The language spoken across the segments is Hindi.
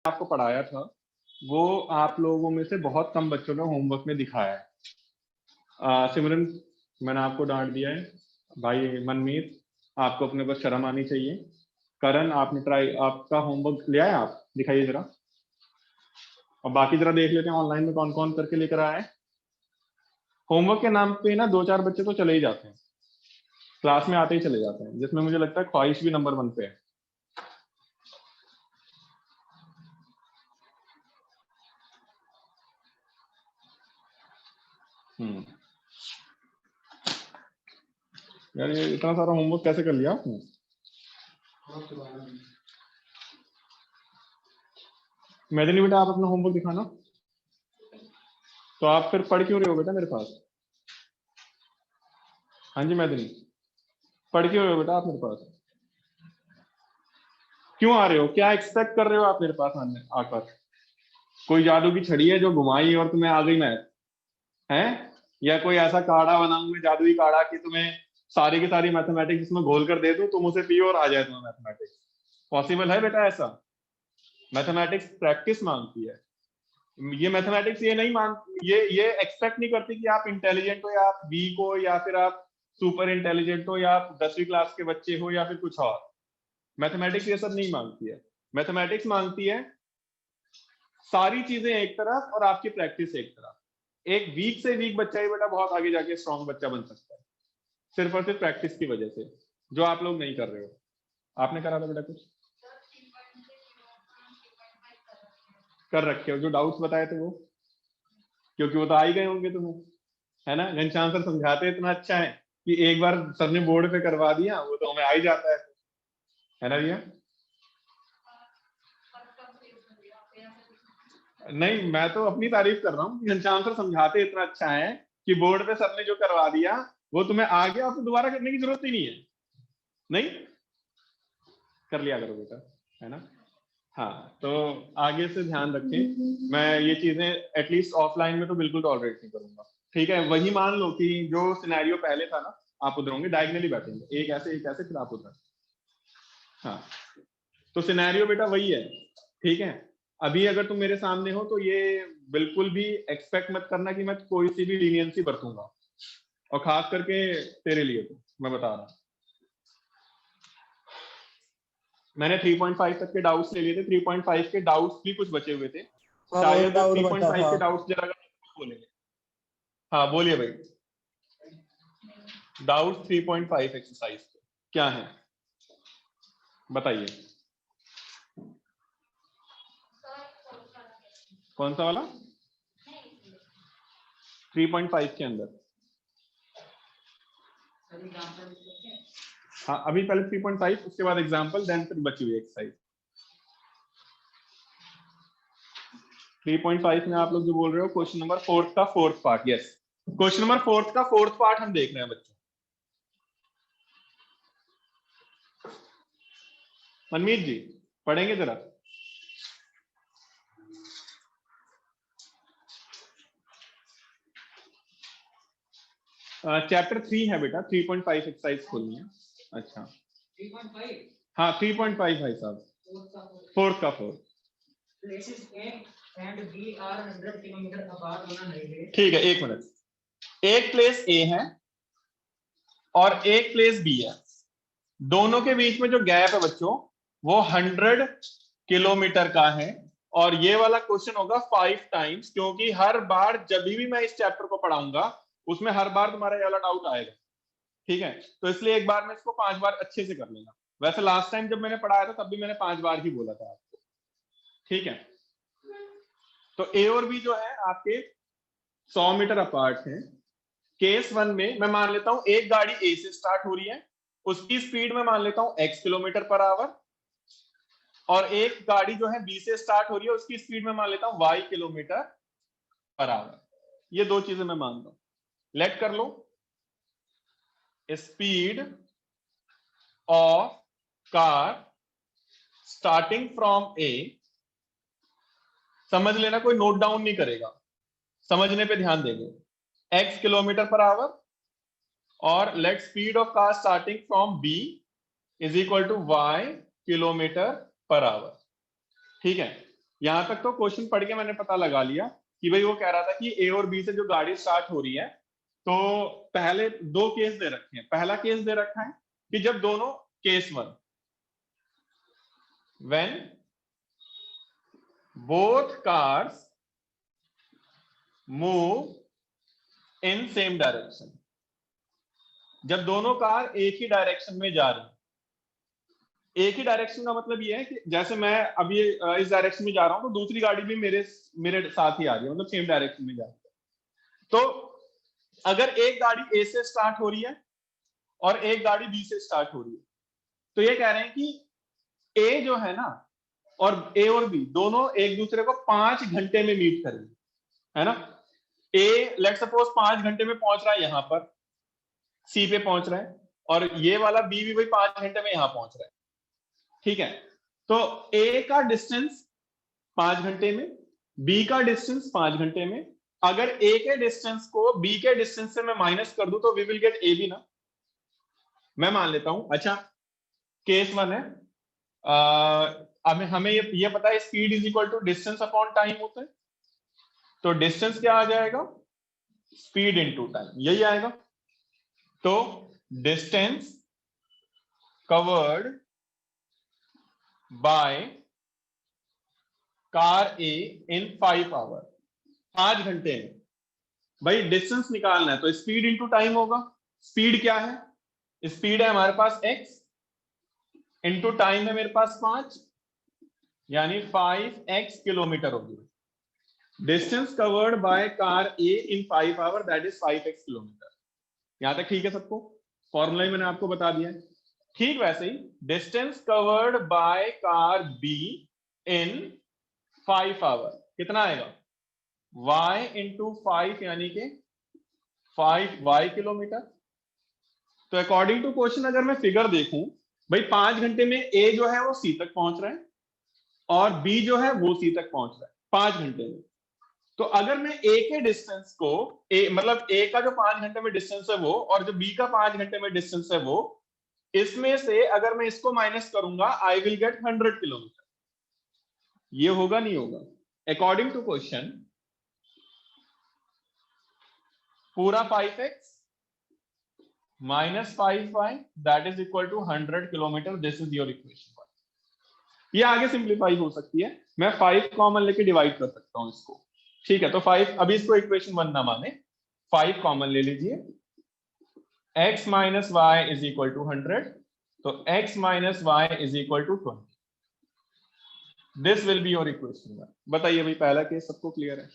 आपको पढ़ाया था वो आप लोगों में से बहुत कम बच्चों ने होमवर्क में दिखाया है। सिमरन, मैंने आपको डांट दिया है। भाई मनमीत, आपको अपने पर शर्म आनी चाहिए। करण, आपने आपका होमवर्क लिया है? आप दिखाइए जरा। और बाकी जरा देख लेते हैं ऑनलाइन में कौन कौन करके लेकर आया है। होमवर्क के नाम पे ना 2-4 बच्चे तो चले ही जाते हैं, क्लास में आते ही चले जाते हैं, जिसमें मुझे लगता है ख्वाहिश भी नंबर 1 पे है। यार ये इतना सारा होमवर्क कैसे कर लिया आपने? मैदनी बेटा, आप अपना होमवर्क दिखाना। तो आप फिर पढ़ क्यों रहे हो बेटा मेरे पास? हाँ जी मैदनी, पढ़ क्यों रहे हो बेटा आप मेरे पास? क्यों आ रहे हो? क्या एक्सपेक्ट कर रहे हो आप मेरे पास आने आकर? कोई जादू की छड़ी है जो घुमाई और तुम्हें आ गई मैथ है? या कोई ऐसा काढ़ा बनाऊं मैं, जादुई काढ़ा, कि तुम्हें सारी की सारी मैथमेटिक्स इसमें घोल कर दे दूं, तुम उसे पियो और आ जाए तुम्हें मैथमेटिक्स? पॉसिबल है बेटा ऐसा? मैथमेटिक्स प्रैक्टिस मांगती है। ये मैथमेटिक्स ये नहीं मांग ये एक्सपेक्ट नहीं करती कि आप इंटेलिजेंट हो या आप वीक हो या फिर आप सुपर इंटेलिजेंट हो या आप 10वीं क्लास के बच्चे हो या फिर कुछ और। मैथमेटिक्स ये सब नहीं मांगती है। मैथमेटिक्स मांगती है सारी चीजें एक तरफ और आपकी प्रैक्टिस एक तरफ। एक वीक से वीक बच्चा ही बेटा बहुत आगे जाके स्ट्रॉन्ग बच्चा बन सकता है, सिर्फ और सिर्फ प्रैक्टिस की वजह से, जो आप लोग नहीं कर रहे हो। आपने करा था बेटा कुछ? कर रखे हो? जो डाउट्स बताए थे वो, क्योंकि वो तो आ ही गए होंगे तुम्हें, है ना? घनश्याम सर समझाते इतना अच्छा है कि एक बार सर ने बोर्ड पे करवा दिया वो तो हमें आ ही जाता है ना भैया? नहीं, मैं तो अपनी तारीफ कर रहा हूँ। घनश्याम सर समझाते इतना अच्छा है कि बोर्ड पे सर ने जो करवा दिया वो तुम्हें आ गया, आपको दोबारा करने की जरूरत ही नहीं है। नहीं कर लिया करो बेटा, है ना? हाँ, तो आगे से ध्यान रखें। मैं ये चीजें एटलीस्ट ऑफलाइन में तो बिल्कुल टॉलरेट नहीं करूंगा। ठीक है? वही मान लो कि जो सिनेरियो पहले था ना, आप उधर होंगे, डायगनली बैठेंगे, एक ऐसे फिर आप उधर। हाँ, तो सिनेरियो बेटा वही है। ठीक है? अभी अगर तुम मेरे सामने हो तो ये बिल्कुल भी एक्सपेक्ट मत करना कि मैं कोई सी भी लीनियंसी बरतूंगा, और खास करके तेरे लिए तो मैं बता रहा हूँ। मैंने 3.5 तक के डाउट्स ले लिए थे, 3.5 के डाउट्स भी कुछ बचे हुए थे, शायद 3.5 के डाउट्स जरा बोलेंगे। हाँ बोलिए भाई, डाउट 3.5 एक्सरसाइज क्या है बताइए? कौन सा वाला? 3.5 के अंदर? हाँ, अभी पहले 3.5, उसके बाद एग्जांपल, देन फिर बची हुई एक्सरसाइज। 3.5 में आप लोग जो बोल रहे हो क्वेश्चन नंबर 4 का 4th part. Yes, question number 4 का 4th पार्ट हम देख रहे हैं बच्चों। मनमीत जी पढ़ेंगे जरा? चैप्टर 3 है बेटा, 3.5 एक्सरसाइज खोलनी है। अच्छा 3.5? हाँ 3.5 भाई साहब, 4th का 4। ठीक है, एक मिनट। एक प्लेस ए है और एक प्लेस बी है, दोनों के बीच में जो गैप है बच्चों वो 100 किलोमीटर का है। और ये वाला क्वेश्चन होगा 5 टाइम्स, क्योंकि हर बार जब भी मैं इस चैप्टर को पढ़ाऊंगा उसमें हर बार तुम्हारा ये वाला डाउट आएगा। ठीक है? तो इसलिए एक बार में इसको 5 बार अच्छे से कर लेना। वैसे लास्ट टाइम जब मैंने पढ़ाया था तब भी मैंने 5 बार ही बोला था आपको। ठीक है? तो ए और बी जो है आपके 100 मीटर अपार्ट है। केस 1 में मैं मान लेता हूं एक गाड़ी ए से स्टार्ट हो रही है, उसकी स्पीड में मान लेता हूं x किलोमीटर पर आवर, और एक गाड़ी जो है बी से स्टार्ट हो रही है उसकी स्पीड में मान लेता हूं y किलोमीटर पर आवर। ये दो चीजें मैं मानता हूं। लेट कर लो, speed of car starting from A, समझ लेना, कोई नोट डाउन नहीं करेगा, समझने पे ध्यान देंगे, x किलोमीटर पर आवर, और let speed of car starting from B is equal to y kilometre per hour. ठीक है? यहां तक तो क्वेश्चन पढ़ के मैंने पता लगा लिया कि भाई वो कह रहा था कि ए और बी से जो गाड़ी स्टार्ट हो रही है, तो पहले दो केस दे रखे हैं। पहला केस दे रखा है कि जब दोनों, case one, when both cars move in same direction, जब दोनों कार एक ही डायरेक्शन में जा रही है। एक ही डायरेक्शन का मतलब ये है कि जैसे मैं अभी इस डायरेक्शन में जा रहा हूं, तो दूसरी गाड़ी भी मेरे मेरे साथ ही आ रही है, मतलब सेम डायरेक्शन में जा रही है। तो अगर एक गाड़ी ए से स्टार्ट हो रही है और एक गाड़ी बी से स्टार्ट हो रही है, तो ये कह रहे हैं कि ए जो है ना, और ए और बी दोनों एक दूसरे को 5 घंटे में मीट करेंगे, है ना। ए लेट सपोज 5 घंटे में पहुंच रहा है, यहां पर सी पे पहुंच रहा है, और ये वाला बी भी भाई 5 घंटे में यहां पहुंच रहा है, ठीक है। तो ए का डिस्टेंस 5 घंटे में, बी का डिस्टेंस 5 घंटे में। अगर ए के डिस्टेंस को बी के डिस्टेंस से मैं माइनस कर दूं तो we will get A B ना। मैं मान लेता हूं, अच्छा केस वन है, हमें हमें ये पता है speed is equal to distance upon time होता है। तो डिस्टेंस क्या आ जाएगा, स्पीड इनटू टाइम, यही आएगा। तो distance covered by car A in 5 hour, 5 घंटे में। भाई डिस्टेंस निकालना है तो स्पीड इंटू टाइम होगा। स्पीड क्या है, स्पीड है हमारे पास x, इंटू टाइम है मेरे पास 5, यानी 5x किलोमीटर होगी। Distance covered by car A in 5 hour, that is 5x kilometre. यहां तक ठीक है सबको, फॉर्मूला ही मैंने आपको बता दिया है। ठीक वैसे ही distance covered by car B in 5 hour कितना आएगा, y इंटू 5, यानी कि 5y किलोमीटर। तो अकॉर्डिंग टू क्वेश्चन अगर मैं फिगर देखूं, भाई 5 घंटे में ए जो है वो सी तक पहुंच रहा है और बी जो है वो सी तक पहुंच रहा है 5 घंटे में। तो अगर मैं ए के डिस्टेंस को, ए मतलब ए का जो 5 घंटे में डिस्टेंस है वो, और जो बी का 5 घंटे में डिस्टेंस है वो, इसमें से अगर मैं इसको माइनस करूंगा आई विल गेट 100 किलोमीटर। ये होगा नहीं होगा, अकॉर्डिंग टू क्वेश्चन पूरा 5x minus 5y that is equal to 100 kilometre. This is your equation 1। ये आगे सिंप्लीफाई हो सकती है, मैं 5 कॉमन लेके डिवाइड कर सकता हूं इसको, ठीक है। तो 5, अभी इसको इक्वेशन 1 ना माने, 5 कॉमन ले लीजिए। x minus Y is equal to 100, तो x minus Y is equal to 20। This will be your equation 1। बताइए भाई, पहला केस सबको क्लियर है?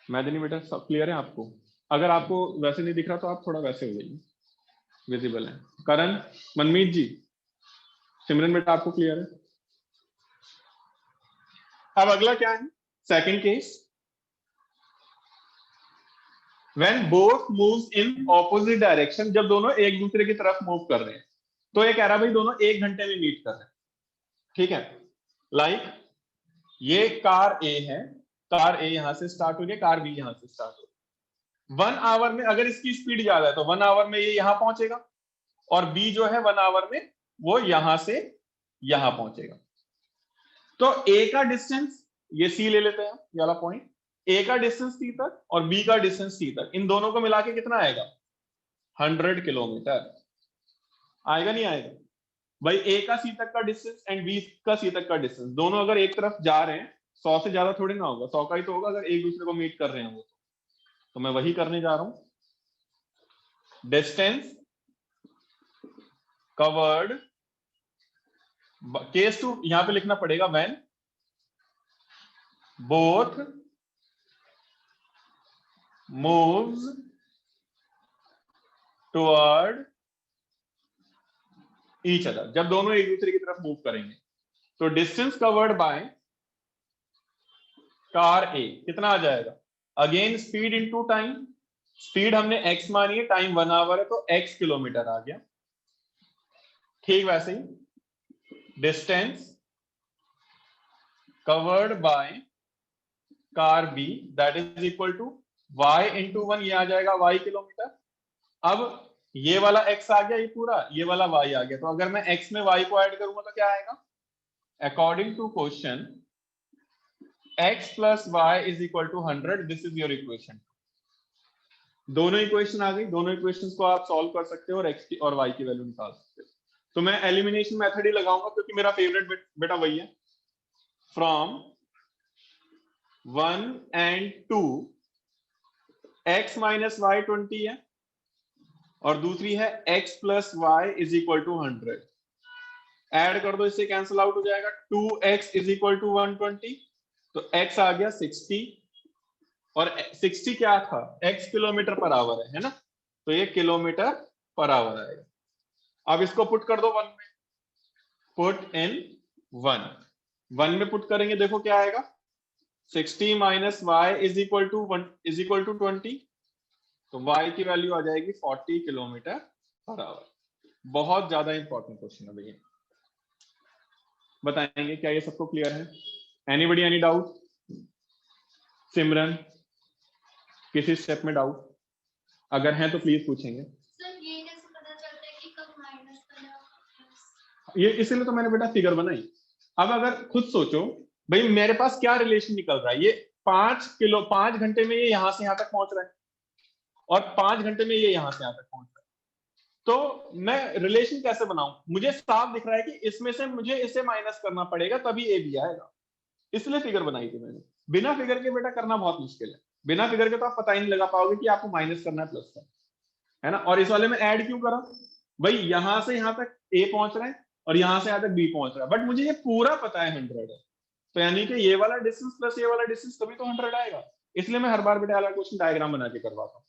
मैदनी बेटा सब क्लियर है आपको? अगर आपको वैसे नहीं दिख रहा तो आप थोड़ा वैसे हो जाइए, विजिबल है। करण, मनमीत जी, सिमरन बेटा आपको क्लियर है? अब अगला क्या है, second case, when both moves in opposite direction, जब दोनों एक दूसरे की तरफ मूव कर रहे हैं। तो ये कह रहा है भाई दोनों 1 घंटे में मीट कर रहे हैं, ठीक है। लाइक ये कार ए है, कार ए यहां से स्टार्ट हो गया, कार बी यहां से स्टार्ट हो गया। 1 आवर में अगर इसकी स्पीड ज्यादा है तो 1 आवर में ये यहां पहुंचेगा, और बी जो है 1 आवर में वो यहां से यहां पहुंचेगा। तो ए का डिस्टेंस, ये सी ले लेते हैं ये वाला पॉइंट, ए का डिस्टेंस सी तक और बी का डिस्टेंस सी तक, इन दोनों को मिला के कितना आएगा, 100 किलोमीटर। आएगा नहीं आएगा भाई? ए का सी तक का डिस्टेंस एंड बी का सी तक का डिस्टेंस, दोनों अगर एक तरफ जा रहे हैं, 100 से ज्यादा थोड़ी ना होगा, 100 का ही तो होगा अगर एक दूसरे को मीट कर रहे हैं वो। तो मैं वही करने जा रहा हूं, डिस्टेंस कवर्ड, केस टू यहां पे लिखना पड़ेगा, when both moves toward each other, जब दोनों एक दूसरे की तरफ मूव करेंगे। तो डिस्टेंस कवर्ड बाय कार ए कितना आ जाएगा, again speed into time, speed हमने x मानी है, टाइम 1 आवर है तो x किलोमीटर आ गया। ठीक वैसे ही distance covered by car B that is equal to y into 1, ये आ जाएगा y किलोमीटर। अब ये वाला x आ गया, ये पूरा, ये वाला y आ गया। तो अगर मैं x में y को ऐड करूंगा तो क्या आएगा, according to question x plus Y is equal to 100, this is your equation. दोनों इक्वेशन आ गई, दोनों इक्वेशंस को आप सॉल्व कर सकते हो और x की और y की वैल्यू निकाल सकते हो। तो मैं एलिमिनेशन मेथड ही लगाऊंगा क्योंकि मेरा फेवरेट बेटा वही है। From 1 and 2 x minus Y 20 है और दूसरी है x plus Y is equal to 100। Add कर दो, इससे कैंसिल आउट हो जाएगा। 2x इज इक्वल टू 120, तो x आ गया 60 और 60 क्या था, x किलोमीटर पर आवर है ना, तो ये किलोमीटर पर आवर आएगा। अब इसको पुट कर दो 1 में, पुट इन 1 में पुट करेंगे, देखो क्या आएगा, 60 minus Y is equal to 20, तो y की वैल्यू आ जाएगी 40 किलोमीटर पर आवर। बहुत ज्यादा इंपॉर्टेंट क्वेश्चन है भैया, बताएंगे क्या ये सबको क्लियर है? Anybody any doubt? सिमरन किसी स्टेप में डाउट अगर है तो प्लीज पूछेंगे। सर ये कैसे पता चलता है कि कब माइनस करना है? ये इसीलिए तो मैंने बेटा फिगर बनाई। अब अगर खुद सोचो भाई मेरे पास क्या रिलेशन निकल रहा है, ये 5 घंटे में ये यहां से यहां तक पहुंच रहा है और 5 घंटे में ये यहां से यहां तक पहुंच रहा है, तो मैं रिलेशन कैसे बनाऊं? मुझे साफ दिख रहा है कि इसमें से मुझे इसे माइनस करना पड़ेगा तभी ए भी आएगा, इसलिए फिगर बनाई थी मैंने। बिना फिगर के बेटा करना बहुत मुश्किल है, बिना फिगर के तो आप पता ही नहीं लगा पाओगे कि आपको माइनस करना है प्लस करना है ना। और इस वाले में ऐड क्यों करा भाई, यहां से यहां तक ए पहुंच रहा है और यहां से यहां तक बी पहुंच रहा है, बट मुझे ये पूरा पता है 100 है, तो यानी कि ये वाला डिस्टेंस प्लस ये वाला डिस्टेंस तभी तो 100 आएगा। इसलिए मैं हर बार बेटा वाला क्वेश्चन डायग्राम बना के करवाता हूँ।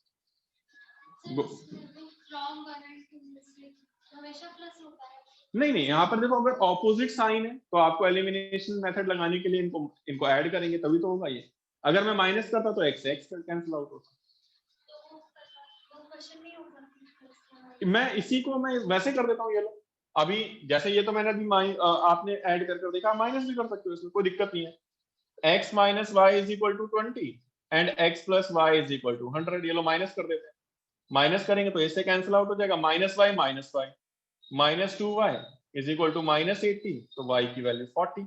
हमेशा प्लस होता है? नहीं, यहाँ पर देखो अगर ऑपोजिट साइन है तो आपको एलिमिनेशन मेथड लगाने के लिए इनको ऐड करेंगे तभी तो होगा ये। अगर मैं माइनस करता तो एक्स कैंसिल आउट होता। मैं इसी को मैं वैसे कर देता हूँ, ये लो अभी जैसे ये तो मैंने अभी आपने ऐड कर देखा, माइनस भी कर सकते हो, इसमें कोई दिक्कत नहीं है। x minus Y is equal to 20 and x plus Y is equal to 100, ये लो माइनस कर देते हैं। माइनस करेंगे तो इससे कैंसिल आउट हो जाएगा, minus Y minus 2y is equal to minus 80, तो y की वैल्यू 40।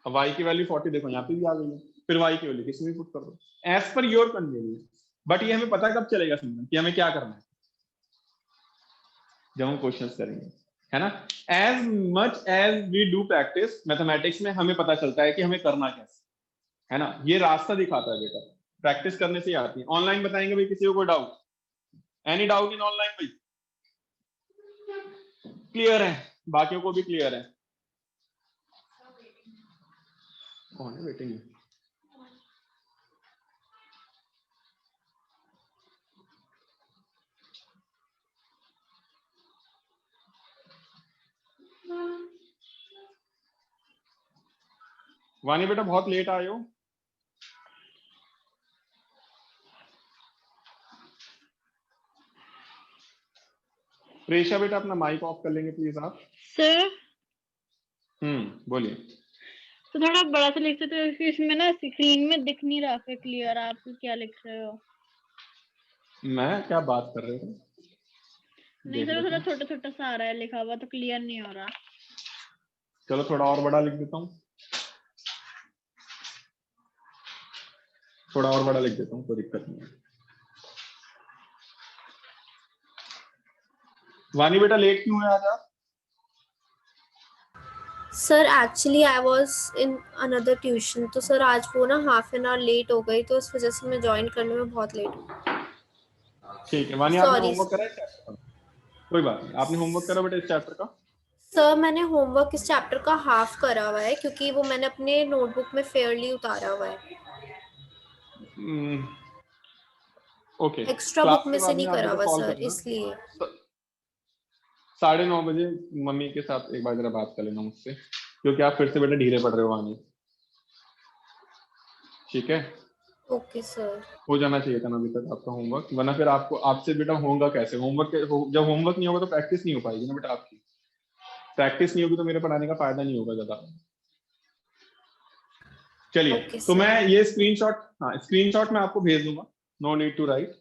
अब y की वैल्यू 40 देखो यहाँ पे भी आ गई है, फिर y की वैल्यू किसी में पुट कर दो as per your convenience. But ये हमें पता कब चलेगा सिंपल कि हमें क्या करना है, जब हम क्वेश्चंस करेंगे, है ना। As much as we do practice mathematics में हमें पता चलता है कि हमें करना कैसे, है ना। ये रास्ता दिखाता है बेटा, प्रैक्टिस करने से ही आती है। ऑनलाइन बताएंगे भाई किसी को कोई doubt? Any doubt in online भाई? क्लियर है, बाकियों को भी क्लियर है? कौन है वेटिंग में? वानी बेटा बहुत लेट आए हो। प्रेशा बेटा अपना माइक ऑफ कर लेंगे प्लीज आप। सर बोलिए। तो थोड़ा बड़ा सा लिख सकते हो, इसमें ना स्क्रीन में दिख नहीं रहा फिर क्लियर आप क्या लिख रहे हो। मैं क्या बात कर रहे थे? नहीं सर थोड़ा छोटा छोटा सा आ रहा है लिखा हुआ, तो क्लियर नहीं हो रहा। चलो थोड़ा और बड़ा लिख देता हूँ, थोड़ा और बड़ा लिख देता हूँ, कोई दिक्कत नहीं है। वानी बेटा लेट क्यों है आज आप? Sir actually I was in another tuition, तो सर आज वो ना हाफ एन आवर लेट हो गई, तो इस वजह से मैं ज्वाइन करने में बहुत लेट हूँ। ठीक है वानी, आपने होमवर्क करा है चैप्टर का? कोई बात नहीं, आपने होमवर्क करा बेटा इस चैप्टर का? सर मैंने होमवर्क इस चैप्टर का हाफ करा हुआ है क्योंकि वो मैंने अपने नोटबुक में फेयरली उतारा हुआ है। ओके, एक्स्ट्रा क्लास बुक में के से बाद नहीं में आप करा बेटा हुआ कॉल सर, करना। इसलिए 9:30 बजे मम्मी के साथ एक बार जरा बात कर लेना मुझसे, क्योंकि आप फिर से बेटा ढीले पड़ रहे हो वानी। ठीक है, ओके सर। हो जाना चाहिए था ना अभी तक आपका होमवर्क, वरना फिर आपको आपसे बेटा होगा कैसे होमवर्क? जब होमवर्क नहीं होगा तो प्रैक्टिस नहीं हो पाएगी ना बेटा, आपकी प्रैक्टिस नहीं होगी तो मेरे पढ़ाने का फायदा नहीं होगा ज्यादा। चलिए Okay, तो sir. मैं ये स्क्रीनशॉट मैं आपको भेज दूंगा, नो नीड टू राइट।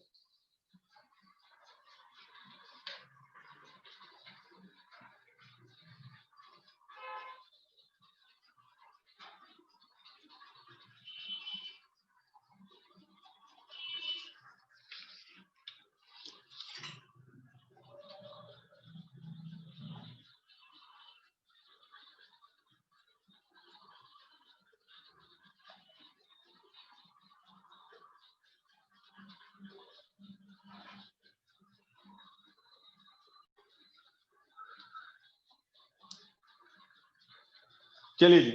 चलिए जी,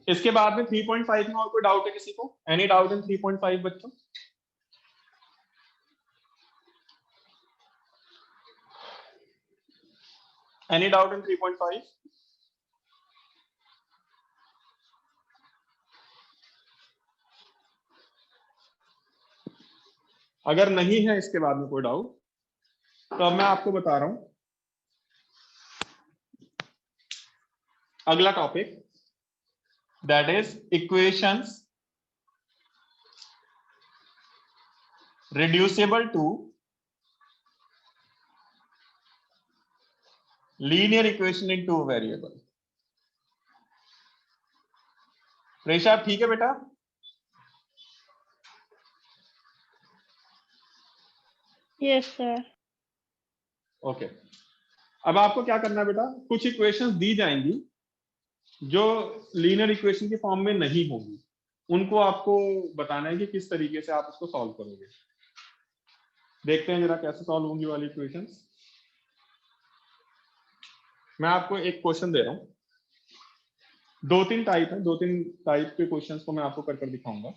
इसके बाद में 3.5 में और कोई डाउट है किसी को? एनी डाउट इन 3.5 बच्चों? Any doubt in 3.5? अगर नहीं है इसके बाद में कोई डाउट, तो अब मैं आपको बता रहा हूं अगला topic, that is equations reducible to linear equation in two variable। प्रेषा ठीक है बेटा? Yes sir. ओके, अब आपको क्या करना है बेटा, कुछ इक्वेशंस दी जाएंगी जो लीनियर इक्वेशन की फॉर्म में नहीं होगी, उनको आपको बताना है कि किस तरीके से आप उसको सॉल्व करोगे। देखते हैं जरा कैसे सॉल्व होंगी वाली इक्वेशंस। मैं आपको एक क्वेश्चन दे रहा हूं, दो तीन टाइप के क्वेश्चंस को मैं आपको कर दिखाऊंगा।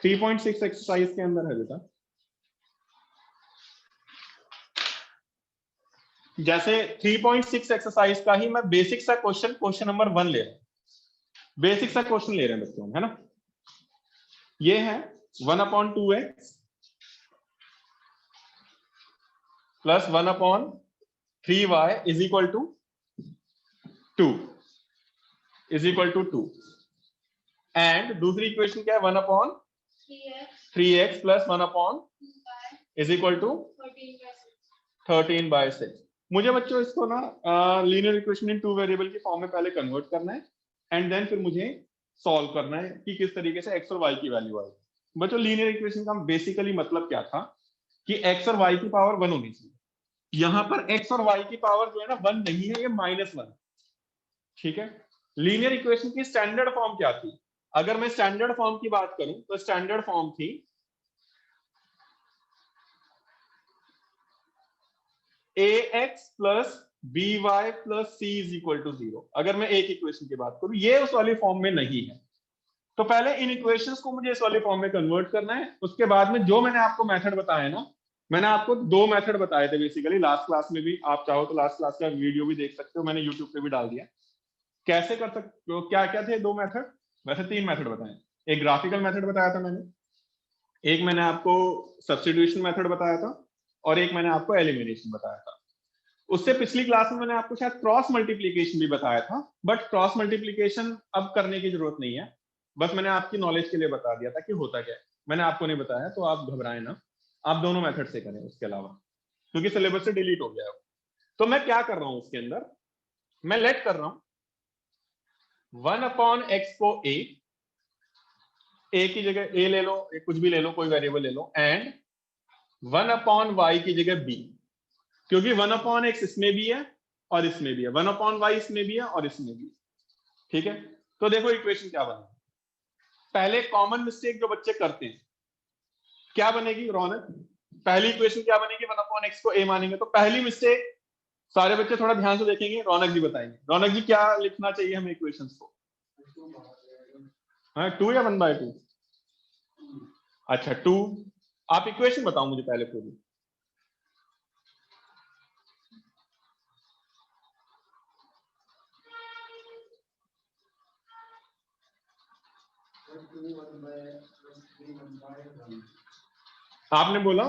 3.6 एक्सरसाइज के अंदर है बेटा, जैसे 3.6 एक्सरसाइज का ही मैं बेसिक सा क्वेश्चन नंबर 1 ले रहा हूं, बेसिक सा क्वेश्चन ले रहे हैं बच्चों, है ना। ये है 1/2x plus 1/3y is equal to 2 and दूसरी इक्वेशन क्या है, 1/3x plus 1 is equal to 13/6। मुझे बच्चों इसको ना linear equation in two variable की फॉर्म में पहले कन्वर्ट करना है एंड देन फिर मुझे सॉल्व करना है कि किस तरीके से x और y की वैल्यू आएगी। बच्चों लीनियर इक्वेशन का बेसिकली मतलब क्या था कि x और y की पावर 1 होनी चाहिए। यहां पर x और y की पावर जो है ना 1 नहीं है, ये -1, ठीक है। लीनियर इक्वेशन की स्टैंडर्ड फॉर्म क्या थी? अगर मैं स्टैंडर्ड फॉर्म की बात करूं तो स्टैंडर्ड फॉर्म थी ax plus by plus c is equal to 0। अगर मैं एक इक्वेशन की बात करूं, ये उस वाली फॉर्म में नहीं है, तो पहले इन इक्वेशंस को मुझे इस वाली फॉर्म में कन्वर्ट करना है। उसके बाद में जो मैंने आपको मेथड बताया ना, मैंने आपको 2 मेथड बताए थे बेसिकली लास्ट क्लास में भी, आप चाहो तो लास्ट क्लास का वीडियो भी देख सकते हो, मैंने यूट्यूब पे भी डाल दिया। कैसे कर सकते हो, क्या क्या थे 2 मेथड? वैसे 3 मेथड बताए। एक ग्राफिकल मेथड बताया था मैंने, एक मैंने आपको सब्स्टिट्यूशन मेथड बताया था, और एक मैंने आपको एलिमिनेशन बताया था। उससे पिछली क्लास में मैंने आपको शायद क्रॉस मल्टीप्लीकेशन भी बताया था, बट क्रॉस मल्टीप्लीकेशन अब करने की जरूरत नहीं है, बस मैंने आपकी नॉलेज के लिए बता दिया था कि होता क्या है। मैंने आपको नहीं बताया, तो आप घबराएं ना, आप दोनों मेथड से करें उसके अलावा, क्योंकि सिलेबस से डिलीट हो गया है। तो मैं क्या कर रहा हूं उसके अंदर, मैं लेट कर रहा हूं 1/x को a की जगह a ले लो, कुछ भी ले लो, कोई वेरिएबल ले लो, एंड 1/y की जगह b, क्योंकि 1/x इसमें भी है और इसमें भी है, 1/y इसमें भी है और इसमें भी है, ठीक है। तो देखो इक्वेशन क्या बनेगी। पहले कॉमन मिस्टेक जो बच्चे करते हैं, क्या बनेगी रौनक? पहली इक्वेशन क्या बनेगी, 1/x को a मानेंगे, तो पहली मिस्टेक सारे बच्चे थोड़ा ध्यान से देखेंगे, रौनक जी बताएंगे। रौनक जी क्या लिखना चाहिए हमें इक्वेशंस को? 2 या 1/2? अच्छा 2। आप इक्वेशन बताओ मुझे पहले पूरी। आपने बोला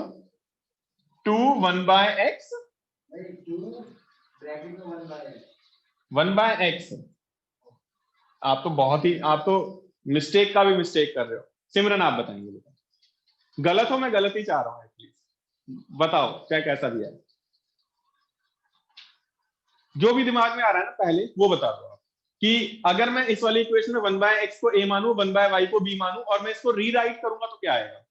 2 1/x 1/x। आप तो बहुत ही, आप तो मिस्टेक का भी मिस्टेक कर रहे हो। सिमरन आप बताएंगे बेटा, गलत हो, मैं गलत ही चाह रहा हूँ, एटलीस्ट बताओ क्या कैसा दिया है। जो भी दिमाग में आ रहा है ना पहले वो बता दो आप, कि अगर मैं इस वाली इक्वेशन में 1/x को a मानूं, 1/y को b मानूं, और मैं इसको रीराइट करूंगा तो क्या आएगा?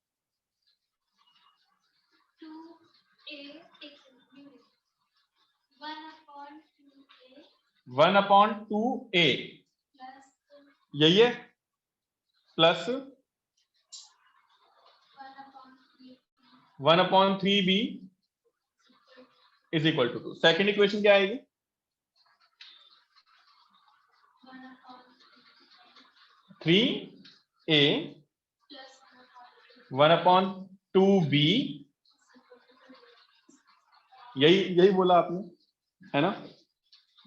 1/2a, यही है, plus 1/3b is equal to 2। Second equation क्या आएगी? 3a प्लस 1/2b, यही बोला आपने, है ना?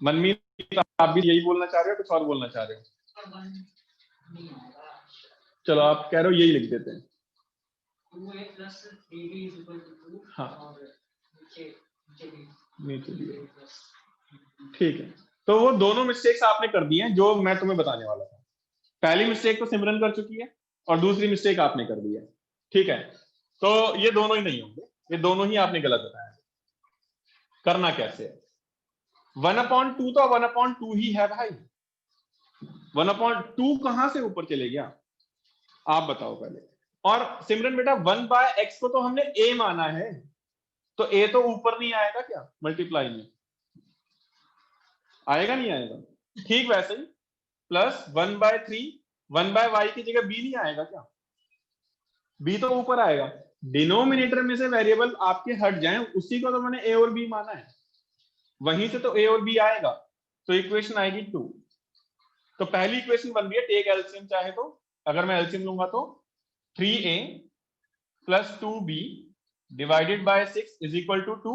मनमीत आप भी यही बोलना चाह रहे हो, कुछ और बोलना चाह रहे हो? चलो आप कह रहे हो यही लिख देते हैं। 2a plus 3b is equal to 2 हाँ। और नीचे दिए। ठीक है, तो वो दोनों मिस्टेक्स आपने कर दी हैं जो मैं तुम्हें बताने वाला था। पहली मिस्टेक तो सिमरन कर चुकी है और दूसरी मिस्टेक आपने कर दी है। ठीक है, तो ये दोनों ही नहीं होंगे, ये दोनों ही आपने गलत बताया। करना कैसे है? 1/2 तो 1/2 ही है भाई। 1/2 कहां से ऊपर चले गया आप बताओ पहले। और सिमरन बेटा 1/x को तो हमने a माना है, तो a तो ऊपर नहीं आएगा क्या मल्टीप्लाई में? आएगा नहीं आएगा? ठीक वैसे ही प्लस 1/3, 1/y की जगह b नहीं आएगा क्या? b तो ऊपर आएगा। डिनोमिनेटर में से वेरिएबल आपके हट जाएं, उसी को तो मैंने a और b माना है, वहीं से तो a और b आएगा, तो इक्वेशन आएगी 2। तो पहली इक्वेशन बन रही है टेक एलसीएम चाहे तो, अगर मैं एलसीएम लूंगा तो 3a plus 2b divided by 6 is equal to 2,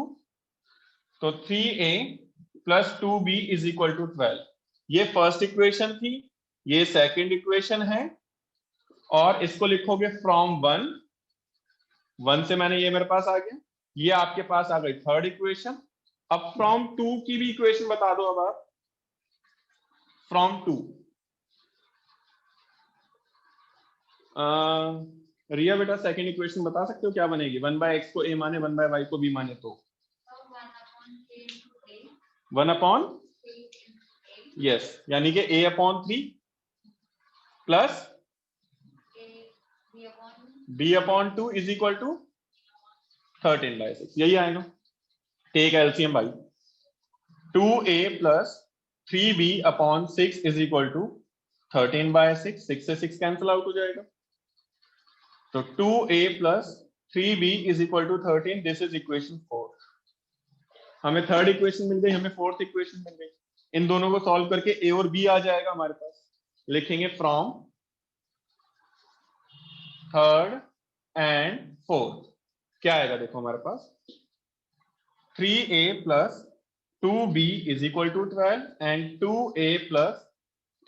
तो 3a plus 2b is equal to 12। ये फर्स्ट इक्वेशन थी, ये सेकंड इक्वेशन है, और इसको लिखोगे फ्रॉम 1 से मैंने ये मेरे पास आ गया, ये आपके पास आ गई थर्ड इक्वेशन। अब फ्रॉम 2 की भी इक्वेशन बता दो अब आप, फ्रॉम 2। रिया बेटा सेकंड इक्वेशन बता सकते हो क्या बनेगी? 1/x को a माने, 1/y को b माने तो 1/, यस, यानी कि a/3 plus b/2 is equal to 13/6, यही आएगा। टेक एलसीएम भाई, 2a plus 3b/6 is equal to 13/6, 6 से 6 कैंसिल आउट हो जाएगा, तो 2a plus 3b is equal to 13, this is equation 4। हमें थर्ड इक्वेशन मिल गई, हमें फोर्थ इक्वेशन मिल गई। इन दोनों को सॉल्व करके a और b आ जाएगा हमारे पास। लिखेंगे फ्रॉम थर्ड एंड फोर्थ, क्या आएगा देखो हमारे पास, 3a plus 2b is equal to 12 and 2a plus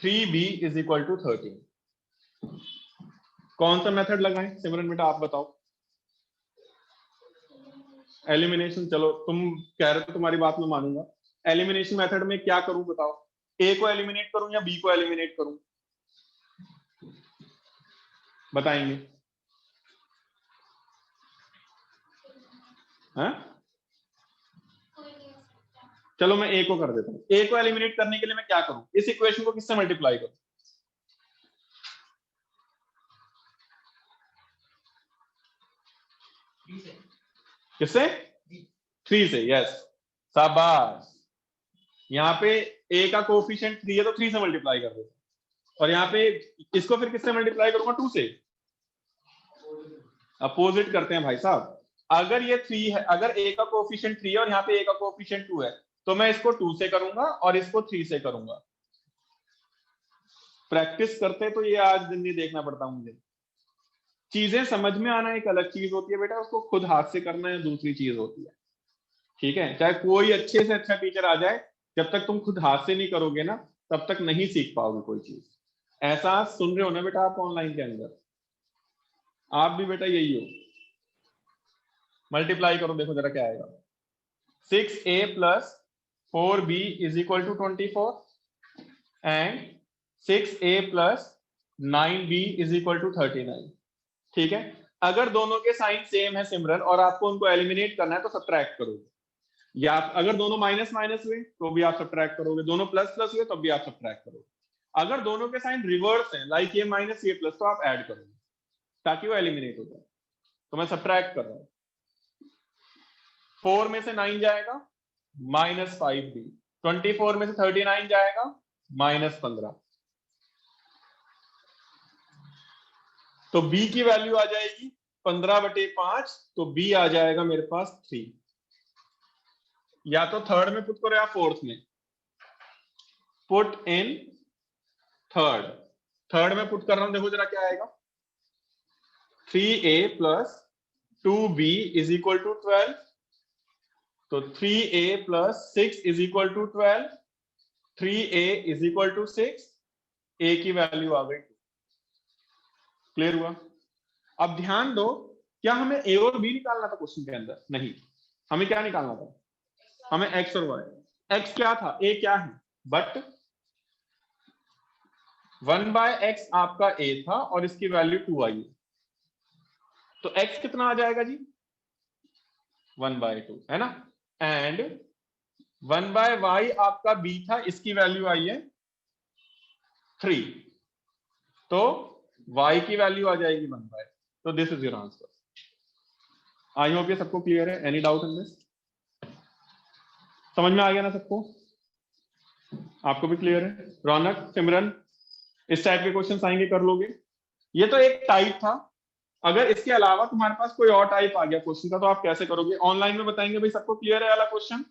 3b is equal to 13। कौन सा मेथड लगाएं सिमरन बेटा आप बताओ? एलिमिनेशन, चलो तुम कह रहे हो तुम्हारी बात में मानूंगा। एलिमिनेशन मेथड में क्या करूं बताओ? ए को एलिमिनेट करूं या बी को एलिमिनेट करूं? बताएंगे? हाँ? चलो मैं ए को कर देता हूं। ए को एलिमिनेट करने के लिए मैं क्या करूं? इस इक्वेशन को किससे मल्टीप्लाई करूं? किससे? 3 से, यस, शाबाश। यहाँ पे a का कोफिशिएंट 3 है तो 3 से मल्टीप्लाई कर देता, और यहाँ पे इसको फिर किससे मल्टीप्लाई करूंगा? 2 से। अपोजिट करते हैं भाई साहब। अगर ये 3 है, अगर a का कोफिशिएंट 3 है और यहाँ पे a का कोफिशिएंट 2 है, तो मैं इसको 2 से करूंगा और इसको 3 से करूंगा। प्रैक्टिस करते तो ये आज दिन नहीं देखना पड़ता मुझे। चीजें समझ में आना एक अलग चीज होती है बेटा, उसको खुद हाथ से करना है दूसरी चीज होती है। ठीक है, चाहे कोई अच्छे से अच्छा टीचर आ जाए, जब तक तुम खुद हाथ से नहीं करोगे ना, तब तक नहीं सीख पाओगे कोई चीज। ऐसा सुन रहे हो ना बेटा आप ऑनलाइन के अंदर, आप भी बेटा यही हो। मल्टीप्लाई करो, देखो जरा क्या आएगा। 6a plus 4b is equal to 24 and 6a plus 9b is equal to 39। ठीक है, अगर दोनों के साइन सेम है सिमरन और आपको उनको एलिमिनेट करना है तो सब्ट्रैक्ट करोगे, या अगर दोनों माइनस माइनस हुए तो भी आप सब्ट्रैक्ट करोगे, दोनों प्लस प्लस हुए तब भी आप सब्ट्रैक्ट करोगे। अगर दोनों के साइन रिवर्स हैं, लाइक ये माइनस ये प्लस, तो आप ऐड करोगे ताकि वो एलिमिनेट हो जाए। तो मैं सब्ट्रैक्ट कर रहा हूं, 4 में से 9 जाएगा -5b, 24 में से 39 जाएगा -15, तो b की वैल्यू आ जाएगी 15/5, तो b आ जाएगा मेरे पास 3। या तो थर्ड में पुट करो या फोर्थ में। पुट इन थर्ड में पुट कर रहा हूं, देखो जरा क्या आएगा, 3a plus 2b is equal to 12, तो 3a plus 6 is equal to 12, 3a is equal to 6, a की वैल्यू आ गई। क्लियर हुआ? अब ध्यान दो, क्या हमें a और b निकालना था क्वेश्चन के अंदर? नहीं, हमें क्या निकालना था? हमें x और y। x क्या था? a क्या है? बट 1/x आपका a था और इसकी वैल्यू 2 आई है, तो x कितना आ जाएगा जी? 1/2, है ना। एंड 1/y आपका b था, इसकी वैल्यू आई है 3, तो y की वैल्यू आ जाएगी 1/, तो this is your answer. I hope ये सबको क्लियर है। Any doubt in this? समझ में आ गया ना सबको? आपको भी क्लियर है? रौनक, सिमरन, इस टाइप के क्वेश्चंस आएंगे, कर लोगे? ये तो एक टाइप था, अगर इसके अलावा तुम्हारे पास कोई और टाइप आ गया क्वेश्चन का तो आप कैसे करोगे? ऑनलाइन में बताएंगे भाई सबको क्लियर है वाला क्वेश्चन?